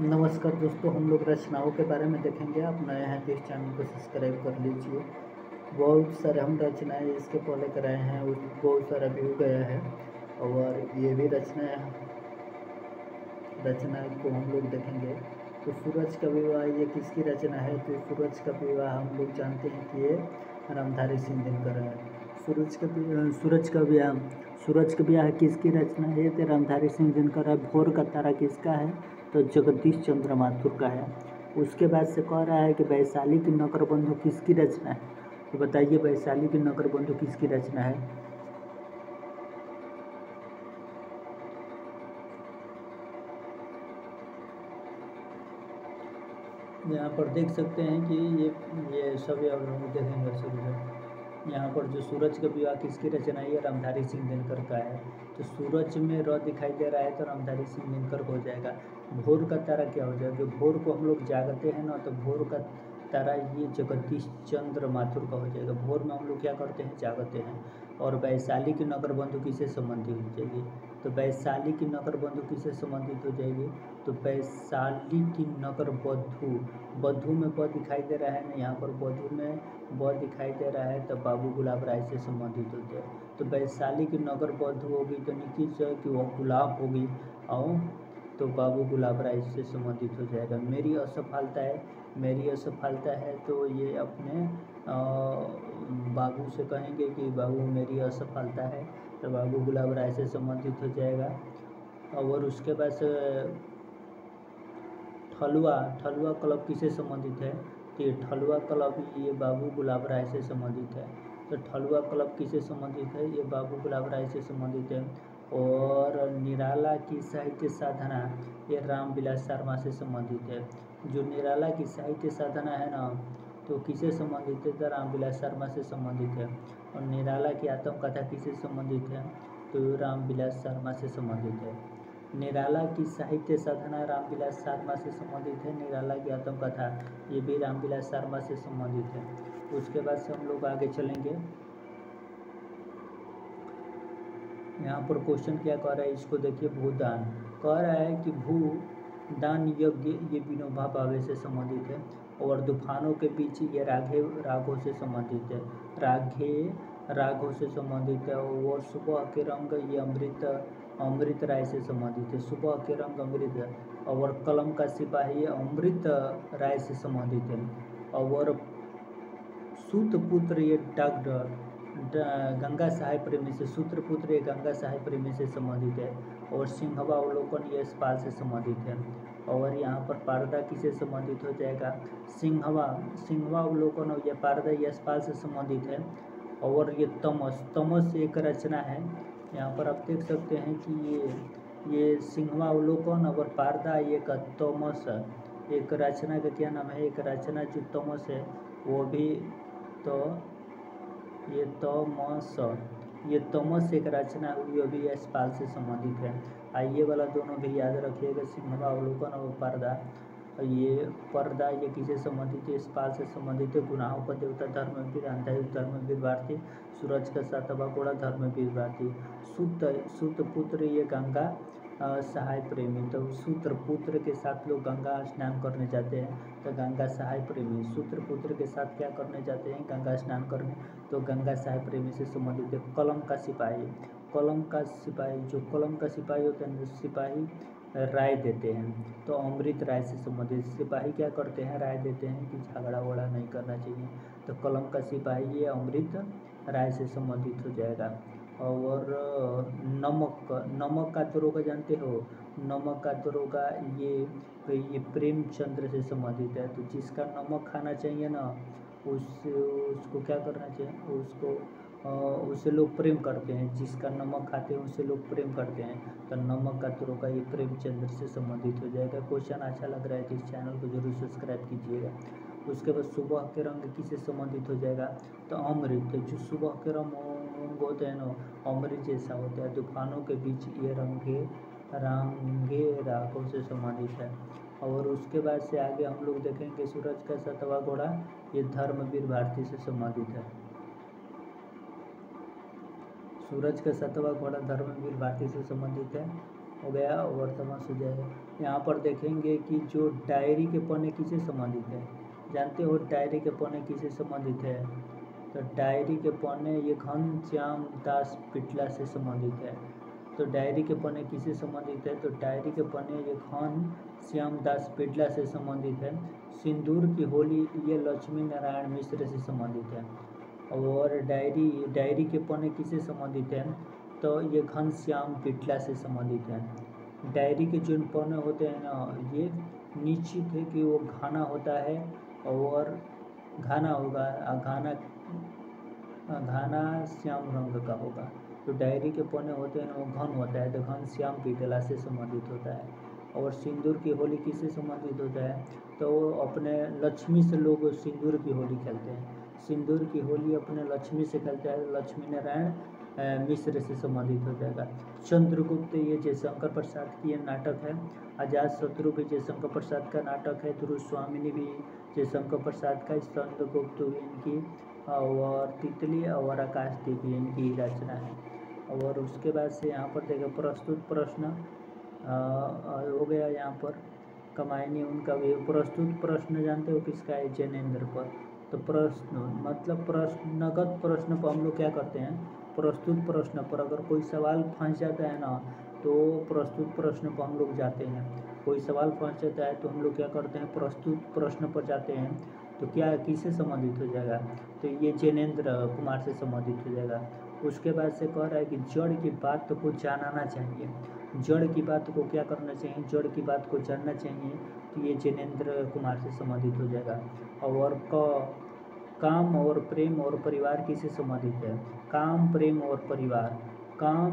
नमस्कार दोस्तों, हम लोग रचनाओं के बारे में देखेंगे। आप नए हैं तो इस चैनल को सब्सक्राइब कर लीजिए। बहुत सारे हम रचनाएं इसके पहले कराए हैं, उस बहुत सारा व्यू गया है। और ये भी रचना को हम लोग देखेंगे। तो सूरज का विवाह ये किसकी रचना है? तो सूरज का विवाह हम लोग जानते हैं कि ये रामधारी सिंह दिनकर है। सूरज का ब्याह किसकी रचना है? तो रामधारी सिंह दिनकर है। भोर का तारा किसका है? तो जगदीश चंद्र माथुर का है। उसके बाद से कह रहा है कि वैशाली की नगरबंधु किसकी रचना है? तो बताइए वैशाली की नगरबंधु किसकी रचना है? यहाँ पर देख सकते हैं कि ये सभी आप लोग देखेंगे शुरू से। यहाँ पर जो सूरज का विवाह किसकी रचना है? ये रामधारी सिंह दिनकर का है। तो सूरज में र दिखाई दे रहा है तो रामधारी सिंह दिनकर हो जाएगा। भोर का तारा क्या हो जाएगा? भोर को हम लोग जागते हैं ना, तो भोर का तारा ये जगदीश चंद्र माथुर का हो जाएगा। भोर में हम लोग क्या करते हैं? जागते हैं। और वैशाली की नगरबंधु किससे संबंधित हो जाएगी? तो वैशाली की नगरबंधु किससे संबंधित हो जाएगी? तो वैशाली की नगरबंधु, बधु में ब दिखाई दे रहा है ना, यहाँ पर बधु में ब दिखाई दे रहा है, तो बाबू गुलाब राय से संबंधित होते हैं। तो वैशाली की नगरबंधु होगी तो निश्चित है कि वह गुलाब होगी, और तो बाबू गुलाब राय से संबंधित हो जाएगा। मेरी असफलता है तो ये अपने बाबू से कहेंगे कि बाबू मेरी असफलता है, तो बाबू गुलाब राय से संबंधित हो जाएगा। और उसके बाद ठलुआ क्लब किससे संबंधित है? तो ये ठलुआ क्लब ये बाबू गुलाब राय से संबंधित है। तो ठलुआ क्लब किससे संबंधित है? ये बाबू गुलाब राय से संबंधित है। और निराला की साहित्य साधना ये रामविलास शर्मा से संबंधित है। जो निराला की साहित्य साधना है ना, तो किससे संबंधित है? तो रामविलास शर्मा से संबंधित है। और निराला की आत्मकथा किससे संबंधित है? तो रामविलास शर्मा से संबंधित है। निराला की साहित्य साधना रामविलास शर्मा से संबंधित है। निराला की आत्मकथा ये भी रामविलास शर्मा से संबंधित है। उसके बाद से हम लोग आगे चलेंगे। यहाँ पर क्वेश्चन क्या कह रहा है, इसको देखिए। भूदान कह रहा है कि भूदान यज्ञ ये विनोबा भावे से संबंधित है। और तूफानों के बीच ये राघों से संबंधित है। राघों से संबंधित है। और सुबह के रंग ये अमृत राय से संबंधित है। सुबह के रंग अमृत। और कलम का सिपाही अमृत राय से संबंधित है। और सूतपुत्र ये डॉक्टर गंगा साहेब प्रेमी से, सूत्रपुत्र ये गंगा साहेब प्रेमी से संबंधित है। और सिंहवा अवलोकन ये यशपाल से संबंधित है। और यहाँ पर पारदा किससे संबंधित हो जाएगा? सिंहवा अवलोकन और ये पारदा यशपाल से संबंधित है। और ये तमस एक रचना है। यहाँ पर आप देख सकते हैं कि ये सिंहवा अवलोकन और पारदा एक तमस एक रचना का क्या नाम है? एक रचना जो तमस है वो भी, तो ये तमस एक रचना हुई, अभी यशपाल से संबंधित है। आइए वाला दोनों भी याद रखिएगा, सिंहवा अवलोकन और पर्दा। ये पर्दा ये किससे संबंधित है? यशपाल से संबंधित है। गुनाहों का देवता धर्मवीर, अंधायुक्त धर्मवीर भारती, सूरज का सातवां घोड़ा धर्मवीर भारती। सूतपुत्र ये गंगा सहाय प्रेमी, तो सूत्रपुत्र के साथ लोग गंगा स्नान करने जाते हैं, तो गंगा सहाय प्रेमी। सूत्रपुत्र के साथ क्या करने जाते हैं? गंगा स्नान करने, तो गंगा सहाय प्रेमी से संबंधित है। कलम का सिपाही जो कलम का सिपाही होता है, सिपाही राय देते हैं, तो अमृत राय से संबंधित। सिपाही क्या करते हैं? राय देते हैं कि झगड़ा वगड़ा नहीं करना चाहिए, तो कलम का सिपाही ये अमृत राय से संबंधित हो जाएगा। और नमक का दरोगा जानते हो? नमक का दरोगा ये प्रेमचंद्र से संबंधित है। तो जिसका नमक खाना चाहिए ना, उसको क्या करना चाहिए? उससे लोग प्रेम करते हैं। जिसका नमक खाते हैं उससे लोग प्रेम करते हैं, तो नमक का दरोगा ये प्रेमचंद्र से संबंधित हो जाएगा। क्वेश्चन अच्छा लग रहा है तो इस चैनल को जरूर सब्सक्राइब कीजिएगा। उसके बाद सुबह के रंग किससे संबंधित हो जाएगा? तो अमृत। जो सुबह के रंग होते हैं ना, अमृत जैसा होता है। तूफानों के बीच ये रंगे राघों से संबंधित है। और उसके बाद से आगे हम लोग देखेंगे सूरज का सातवां घोड़ा ये धर्मवीर भारती से संबंधित है। सूरज का सातवां घोड़ा धर्मवीर भारती से संबंधित है। हो गया और तमस हो जाएगा। यहाँ पर देखेंगे कि जो डायरी के पन्ने किससे संबंधित है, जानते हो डायरी के पन्ने किससे संबंधित है? तो डायरी के पन्ने ये घनश्याम दास पिटला से संबंधित है। तो डायरी के पन्ने किससे संबंधित है? तो डायरी के पन्ने ये घनश्याम दास पिटला से संबंधित है। सिंदूर की होली ये लक्ष्मी नारायण मिश्र से संबंधित है। और डायरी के पन्ने किससे संबंधित है? तो ये घनश्याम पिटला से संबंधित है। डायरी के जो पन्ने होते हैं ना, ये निश्चित है कि वो घाना होता है और घाना होगा, घाना श्याम रंग का होगा। तो डायरी के पन्ने होते हैं वो घन होता है, तो घनश्याम पिटला से संबंधित होता है। और सिंदूर की होली किससे संबंधित होता है? तो वो अपने लक्ष्मी से लोग सिंदूर की होली खेलते हैं। सिंदूर की होली अपने लक्ष्मी से खेलते हैं, लक्ष्मी नारायण मिश्र से संबंधित हो जाएगा। चंद्रगुप्त ये जयशंकर प्रसाद की ये नाटक है। अजात शत्रु भी जयशंकर प्रसाद का नाटक है। ध्रुव स्वामिनी भी जयशंकर प्रसाद का। चंद्रगुप्त भी इनकी, और तितली और आकाशदीप भी इनकी रचना है। और उसके बाद से यहाँ पर देखो प्रस्तुत प्रश्न हो गया। यहाँ पर कमायनी उनका भी प्रस्तुत प्रश्न जानते हो किसका है? जैनेन्द्र पर। तो प्रश्न मतलब प्रश्नगत प्रश्न पर हम लोग क्या करते हैं? प्रस्तुत प्रश्न पर अगर कोई सवाल फंस जाता है ना, तो प्रस्तुत प्रश्न पर हम लोग जाते हैं। कोई सवाल फंस जाता है तो हम लोग क्या करते हैं? प्रस्तुत प्रश्न पर जाते हैं। तो क्या किससे संबंधित हो जाएगा? तो ये जैनेन्द्र कुमार से संबंधित हो जाएगा। उसके बाद से कह रहा है कि जड़ की बात को जानना चाहिए। जड़ की बात को क्या करना चाहिए? जड़ की बात को जानना चाहिए। तो ये जैनेन्द्र कुमार से संबंधित हो जाएगा। और काम और प्रेम और परिवार किससे संबंधित है? काम, प्रेम और परिवार। काम,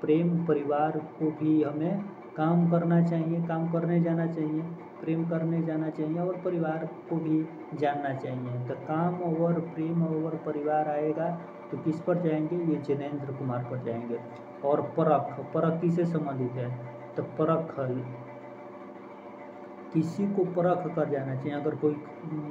प्रेम, परिवार को भी हमें काम करना चाहिए, काम करने जाना चाहिए, प्रेम करने जाना चाहिए और परिवार को भी जानना चाहिए। तो काम और प्रेम और परिवार आएगा तो किस पर जाएंगे? ये जैनेन्द्र कुमार पर जाएंगे। और परख, परख किससे संबंधित है? तो परख, किसी को परख कर जाना चाहिए। अगर कोई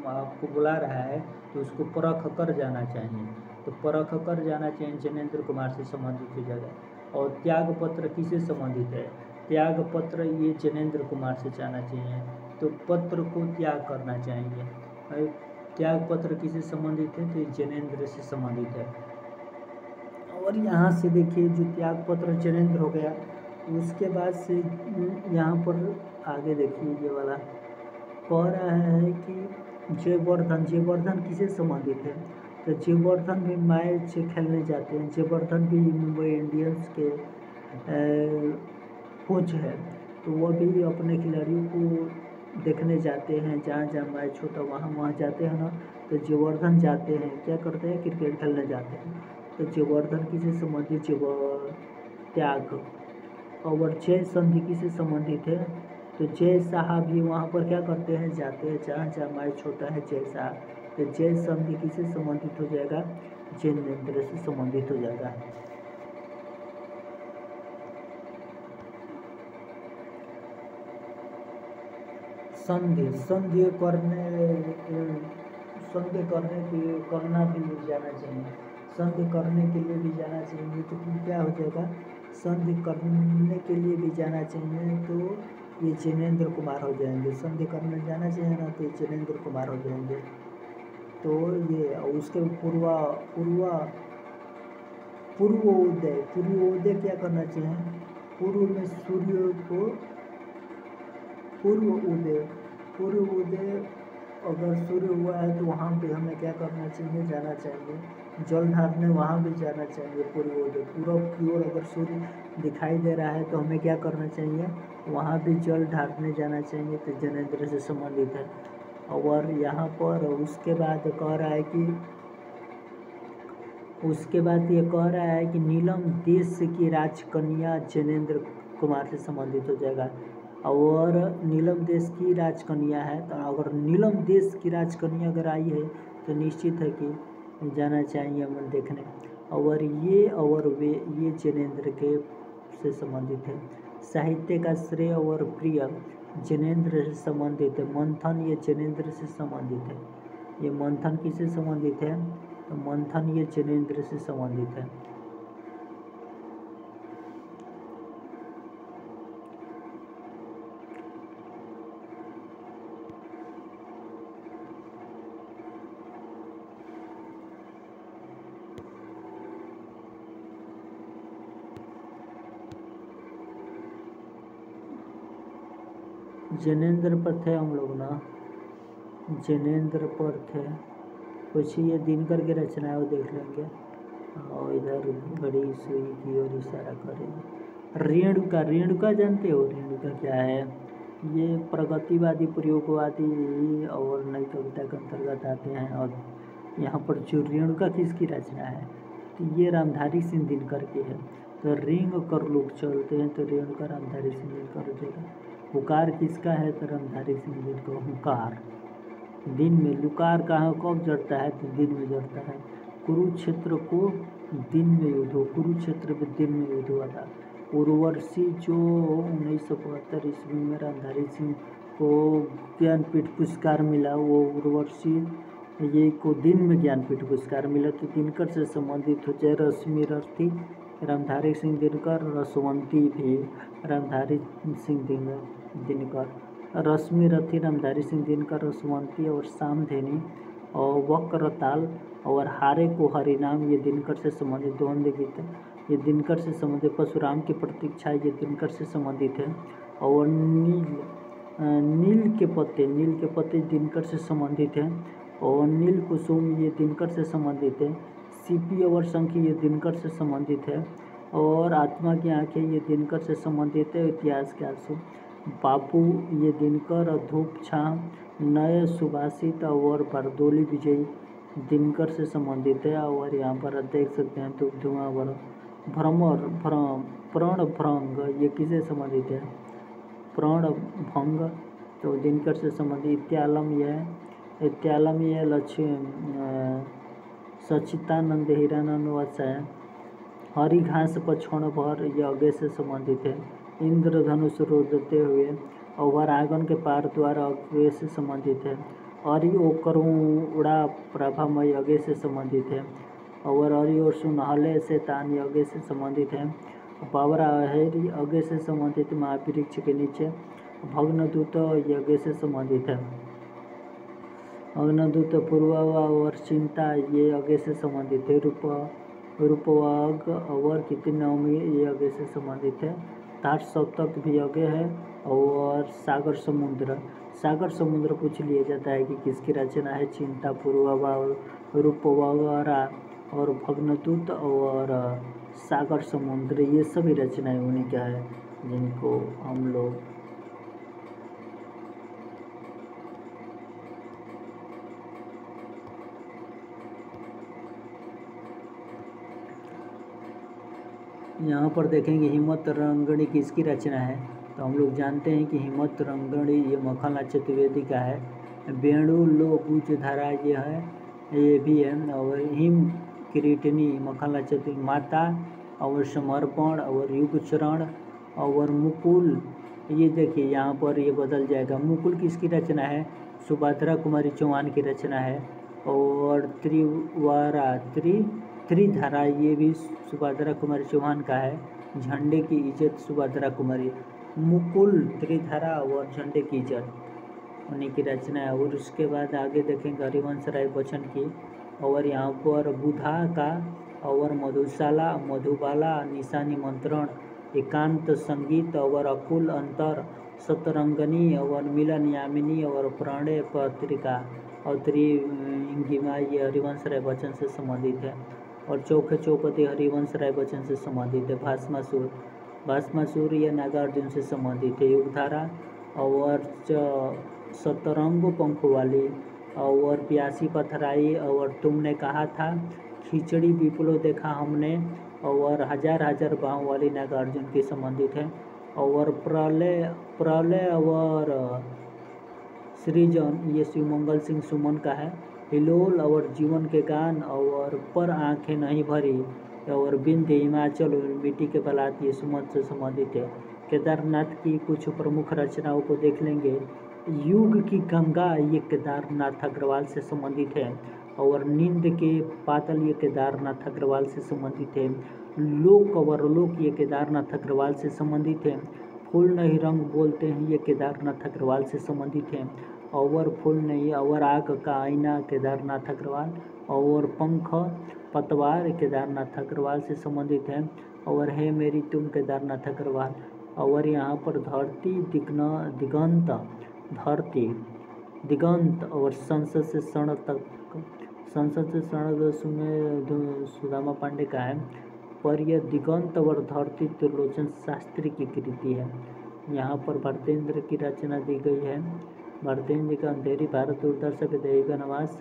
आपको बुला रहा है तो उसको परख कर जाना चाहिए। तो परख कर जाना चाहिए जैनेन्द्र कुमार से संबंधित हो जाएगा। और त्याग पत्र किससे संबंधित है? त्याग पत्र ये जैनेन्द्र कुमार से जाना चाहिए। तो पत्र को त्याग करना चाहिए। त्याग पत्र किससे संबंधित है? तो ये जैनेन्द्र से संबंधित है। और यहाँ से देखिए जो त्याग पत्र जैनेन्द्र हो गया, उसके बाद से यहाँ पर आगे देखिए ये वाला कह रहा है कि जयवर्धन, जयवर्धन किससे संबंधित है? तो जयवर्धन भी मैच खेलने जाते हैं। जयवर्धन भी मुंबई इंडियंस के कोच है। तो वह भी अपने खिलाड़ियों को देखने जाते हैं, जहाँ जहाँ मैच होता वहाँ जाते हैं ना। तो जयवर्धन जाते हैं, क्या करते हैं? क्रिकेट खेलने जाते हैं। तो जयवर्धन किससे संबंधित? त्याग। और जय संधि किससे संबंधित है? तो जय साहब भी वहाँ पर क्या करते हैं? जाते हैं, जहाँ जहाँ मैच होता है जय साहब। तो जय संधि किससे संबंधित हो जाएगा? जैनेन्द्र से संबंधित हो जाएगा। संधि, संधि करना भी जाना चाहिए। संधि करने के लिए भी जाना चाहिए। तो क्या हो जाएगा? संधि करने के लिए भी जाना चाहिए तो ये जैनेन्द्र कुमार हो जाएंगे। संधि करने जाना चाहिए ना, तो ये जैनेन्द्र कुमार हो जाएंगे। तो ये उसके पूर्वोदय क्या करना चाहिए? पूर्व में सूर्य को पूर्व उदय अगर सूर्य हुआ है तो वहाँ पे हमें क्या करना चाहिए? जाना चाहिए। जल ढारने वहाँ भी जाना चाहिए। पूर्वोदय, पूरब की ओर अगर सूर्य दिखाई दे रहा है तो हमें क्या करना चाहिए? वहाँ भी जल ढारने जाना चाहिए। तो जैनेन्द्र से संबंधित है। और यहाँ पर उसके बाद कह रहा है कि ये कह रहा है कि नीलम देश की राजकन्या जैनेन्द्र कुमार से संबंधित हो जाएगा। और नीलम देश की राजकन्या है, तो अगर नीलम देश की राजकन्या अगर आई है तो निश्चित है कि जाना चाहिए हमें देखने। और ये जैनेन्द्र के से संबंधित है। साहित्य का श्रेय और प्रिय जैनेन्द्र से संबंधित है। मंथन ये जैनेन्द्र से संबंधित है। ये मंथन किससे संबंधित है? तो मंथन ये जैनेन्द्र से संबंधित है। जैनेन्द्र पर थे हम लोग ना, जैनेन्द्र पर थे। कुछ ये दिनकर की रचना है वो देख लेंगे। और इधर घड़ी सुई की ओर इशारा करेंगे। रेणुका, रेणुका जानते हो रेणुका क्या है? ये प्रगतिवादी, प्रयोगवादी और नई कविता के अंतर्गत आते हैं। और यहाँ पर जो रेणुका किसकी रचना है, तो ये रामधारी सिंह दिनकर की है। तो रेंग कर लोग चलते हैं, तो रेणुका रामधारी सिंह दिनकर देगा। हुकार किसका है, तो रामधारी सिंह दिनकर। हुकार दिन में, लुकार कहाँ कब जड़ता है, तो दिन में जड़ता है। कुरुक्षेत्र को दिन में युद्ध हो, कुरुक्षेत्र में दिन में युद्ध हुआ था। उर्वशी जो 1972 ईस्वी में रामधारी सिंह को ज्ञानपीठ पुरस्कार मिला, वो उर्वशी ये को दिन में ज्ञानपीठ पुरस्कार मिला। तो दिनकर से संबंधित हो चाहे रश्मि रथी रामधारी सिंह दिनकर, रसवंती भी रामधारी सिंह दिनकर, रश्मि रथी रामधारी सिंह दिनकर, रसवंती और सामधेनी और वक्रताल और हारे को हरिनाम ये दिनकर से संबंधित द्वंद्व गीत है। ये दिनकर से संबंधित परशुराम की प्रतीक्षा ये दिनकर से संबंधित है। और नील के पत्ते दिनकर से संबंधित है। और नील कुसुम ये दिनकर से संबंधित है। सीपी और शंख ये दिनकर से संबंधित है। और आत्मा की आंखें ये दिनकर से संबंधित है। इतिहास के आंसू बापू ये दिनकर, और धूप छांव, नए सुभाषित और बारदोली विजयी दिनकर से संबंधित है। और यहाँ पर देख सकते हैं तो धुआं भ्रमर प्रणभंग ये किससे संबंधित है, प्रणभंग तो दिनकर से संबंधित। इत्यालम यह सच्चिदानंद हीरानंद वात्सायन। हरी घास पर क्षण भर ये अगे से संबंधित है। इंद्रधनुष रोदते हुए और आंगन के पार द्वार अगे से संबंधित है। अरि ओ करूँ उड़ा प्रभामय अगे से संबंधित है। और अरि और सुनहले से तान अगे से संबंधित है। बावरा अहेरी अगे से संबंधित, महावृक्ष के नीचे। भग्नदूत यज्ञ से संबंधित है। अग्नदूत पूर्वा और चिंता ये अगे से संबंधित है। रूपवाग और कितनी नवमी ये अगे से संबंधित है। तार सप्तक भी अगे है। और सागर समुद्र पूछ लिया जाता है कि किसकी रचना है। चिंता, पूर्वाभाव, रूपवागरा और भग्नदूत और सागर समुद्र ये सभी रचनाएं उन्हीं क्या है जिनको हम लोग यहाँ पर देखेंगे। हिम्मत रंगणी किसकी रचना है, तो हम लोग जानते हैं कि हिम्मत रंगणी ये मखनलाल चतुर्वेदी का है। वेणु लो गुज धारा ये है, ये भी है। और हिम किरीटनी मखनलाल चतुर्वेदी। माता और समर्पण और युगचरण और मुकुल ये देखिए यहाँ पर ये बदल जाएगा। मुकुल किसकी रचना है, सुभद्रा कुमारी चौहान की रचना है। और त्रिधारा ये भी सुभद्रा कुमारी चौहान का है। झंडे की इज्जत सुभद्रा कुमारी। मुकुल, त्रिधारा और झंडे की इज्जत उन्हीं की रचना है। और उसके बाद आगे देखेंगे हरिवंश राय बच्चन की। और यहाँ पर बुधा का और मधुशाला, मधुबाला, निशानी मंत्रण, एकांत संगीत और अकुल अंतर, सतरंगनी और मिलन यामिनी और प्रणय पत्रिका और त्रिंगिमा ये हरिवंश राय बच्चन से संबंधित है। और चौखे चौपदी हरिवंश राय बच्चन से संबंधित है। भस्मासुर ये नागार्जुन से संबंधित है। युगधारा और सतरंग पंखों वाली और प्यासी पथराई और तुमने कहा था, खिचड़ी विप्लव देखा हमने और हजार बाहों वाली नागार्जुन के संबंधित है। और प्रलय और सृजन ये शिवमंगल सिंह सुमन का है। हिलोल और जीवन के गान और पर आंखें नहीं भरी और बिंद हिमाचल और मिट्टी के बलात ये सुमन से संबंधित है। केदारनाथ की कुछ प्रमुख रचनाओं को देख लेंगे। युग की गंगा ये केदारनाथ अग्रवाल से संबंधित है। और नींद के पातल ये केदारनाथ अग्रवाल से संबंधित है। लोक और लोक ये केदारनाथ अग्रवाल से संबंधित है। फूल नहीं रंग बोलते हैं ये केदारनाथ अग्रवाल से संबंधित है। और फूल नहीं और आग का आईना केदारनाथ अग्रवाल। और पंख पतवार केदारनाथ अग्रवाल से संबंधित है। और है मेरी तुम केदारनाथ अग्रवाल। और यहाँ पर धरती दिगंत, धरती दिगंत और संसद से सड़क तक, संसद से सड़क में सुदामा पांडे का है। पर यह दिगंत और धरती त्रिलोचन शास्त्री की कृति है। यहाँ पर भारतेंद्र की रचना दी गई है। भारतेंद्र जी का अंधेरी भारत दूरदर्शन पे देविका नवास,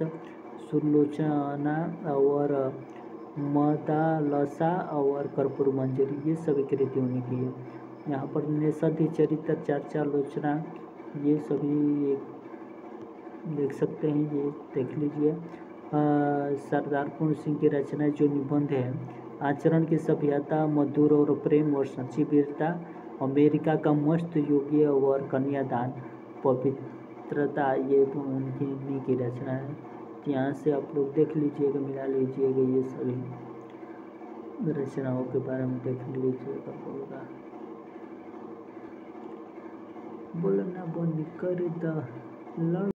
सुलोचना और मदालसा और कर्पूर मंजरी, ये सभी कृति उन्हीं की है। यहाँ पर निषधि चरित्र, चर्चा, लोचना, ये सभी देख सकते हैं, ये देख लीजिए। सरदार पूर्ण सिंह की रचना जो निबंध है, आचरण की सभ्यता, मधुर और प्रेम और सच्ची वीरता, अमेरिका का मस्त योगी और कन्यादान, पवित्रता, ये उनकी की रचना है। यहाँ से आप लोग देख लीजिएगा, मिला लीजिएगा, ये सभी रचनाओं के बारे में देख लीजिएगा। बोलना बंद कर द